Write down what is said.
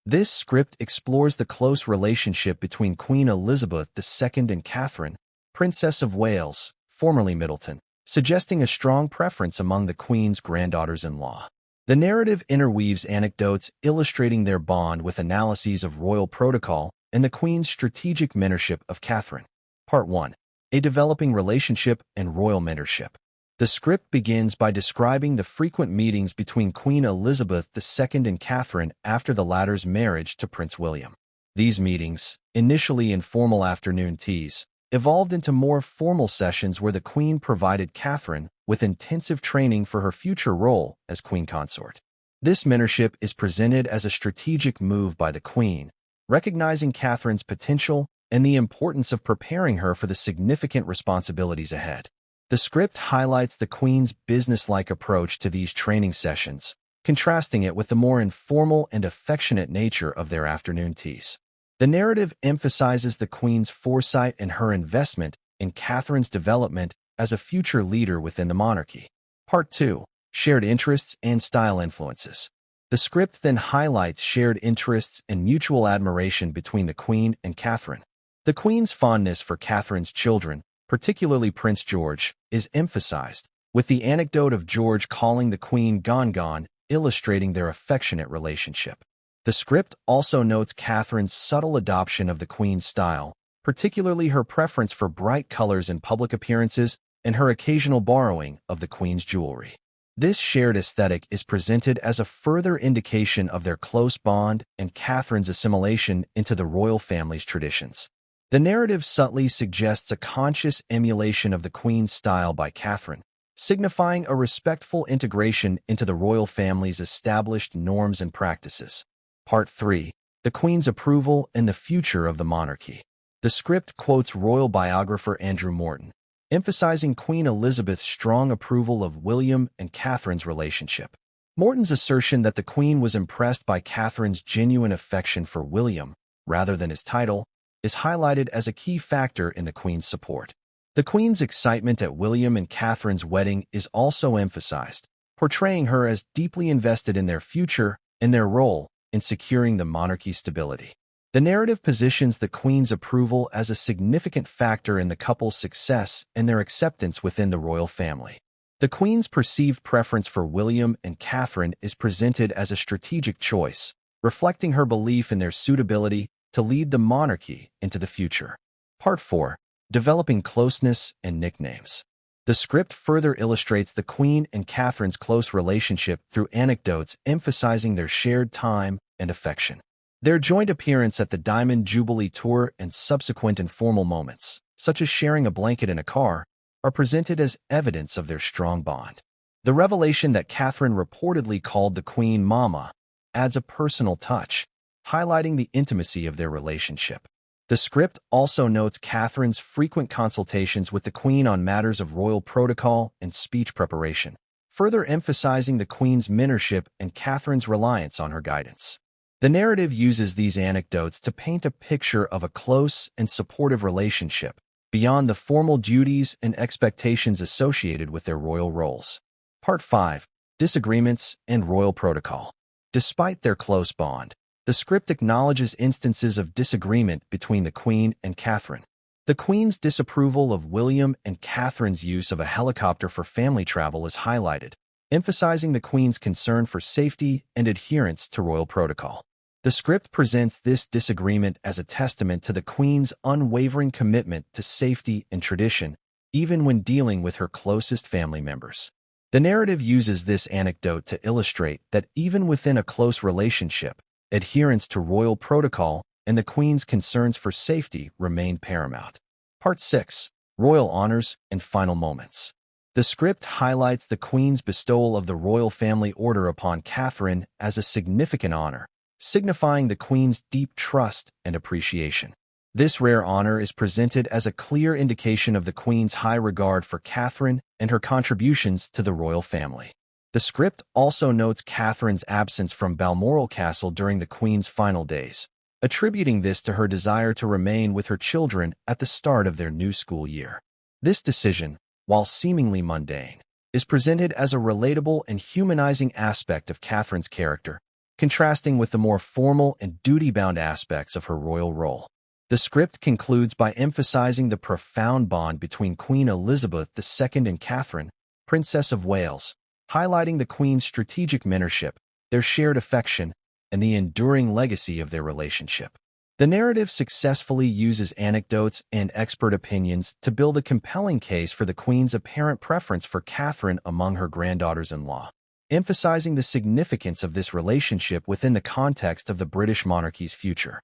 This script explores the close relationship between Queen Elizabeth II and Catherine, Princess of Wales, formerly Middleton, suggesting a strong preference among the Queen's granddaughters-in-law. The narrative interweaves anecdotes illustrating their bond with analyses of royal protocol and the Queen's strategic mentorship of Catherine. Part 1. A developing relationship and royal mentorship. The script begins by describing the frequent meetings between Queen Elizabeth II and Catherine after the latter's marriage to Prince William. These meetings, initially informal afternoon teas, evolved into more formal sessions where the Queen provided Catherine with intensive training for her future role as Queen Consort. This mentorship is presented as a strategic move by the Queen, recognizing Catherine's potential and the importance of preparing her for the significant responsibilities ahead. The script highlights the Queen's businesslike approach to these training sessions, contrasting it with the more informal and affectionate nature of their afternoon teas. The narrative emphasizes the Queen's foresight and her investment in Catherine's development as a future leader within the monarchy. Part 2. Shared interests and style influences. The script then highlights shared interests and mutual admiration between the Queen and Catherine. The Queen's fondness for Catherine's children, particularly Prince George, is emphasized, with the anecdote of George calling the Queen Gon, illustrating their affectionate relationship. The script also notes Catherine's subtle adoption of the Queen's style, particularly her preference for bright colors in public appearances and her occasional borrowing of the Queen's jewelry. This shared aesthetic is presented as a further indication of their close bond and Catherine's assimilation into the royal family's traditions. The narrative subtly suggests a conscious emulation of the Queen's style by Catherine, signifying a respectful integration into the royal family's established norms and practices. Part 3. The Queen's approval and the future of the monarchy. The script quotes royal biographer Andrew Morton, emphasizing Queen Elizabeth's strong approval of William and Catherine's relationship. Morton's assertion that the Queen was impressed by Catherine's genuine affection for William, rather than his title, is highlighted as a key factor in the Queen's support. The Queen's excitement at William and Catherine's wedding is also emphasized, portraying her as deeply invested in their future and their role in securing the monarchy's stability. The narrative positions the Queen's approval as a significant factor in the couple's success and their acceptance within the royal family. The Queen's perceived preference for William and Catherine is presented as a strategic choice, reflecting her belief in their suitability to lead the monarchy into the future. Part 4. Developing closeness and nicknames. The script further illustrates the Queen and Catherine's close relationship through anecdotes emphasizing their shared time and affection. Their joint appearance at the Diamond Jubilee Tour and subsequent informal moments, such as sharing a blanket in a car, are presented as evidence of their strong bond. The revelation that Catherine reportedly called the Queen Mama adds a personal touch, highlighting the intimacy of their relationship. The script also notes Catherine's frequent consultations with the Queen on matters of royal protocol and speech preparation, further emphasizing the Queen's mentorship and Catherine's reliance on her guidance. The narrative uses these anecdotes to paint a picture of a close and supportive relationship, beyond the formal duties and expectations associated with their royal roles. Part 5. Disagreements and royal protocol. Despite their close bond, the script acknowledges instances of disagreement between the Queen and Catherine. The Queen's disapproval of William and Catherine's use of a helicopter for family travel is highlighted, emphasizing the Queen's concern for safety and adherence to royal protocol. The script presents this disagreement as a testament to the Queen's unwavering commitment to safety and tradition, even when dealing with her closest family members. The narrative uses this anecdote to illustrate that even within a close relationship, adherence to royal protocol and the Queen's concerns for safety remain paramount. Part 6. Royal honors and final moments. The script highlights the Queen's bestowal of the Royal Family Order upon Catherine as a significant honor, signifying the Queen's deep trust and appreciation. This rare honor is presented as a clear indication of the Queen's high regard for Catherine and her contributions to the royal family. The script also notes Catherine's absence from Balmoral Castle during the Queen's final days, attributing this to her desire to remain with her children at the start of their new school year. This decision, while seemingly mundane, is presented as a relatable and humanizing aspect of Catherine's character, contrasting with the more formal and duty-bound aspects of her royal role. The script concludes by emphasizing the profound bond between Queen Elizabeth II and Catherine, Princess of Wales, highlighting the Queen's strategic mentorship, their shared affection, and the enduring legacy of their relationship. The narrative successfully uses anecdotes and expert opinions to build a compelling case for the Queen's apparent preference for Catherine among her granddaughters-in-law, emphasizing the significance of this relationship within the context of the British monarchy's future.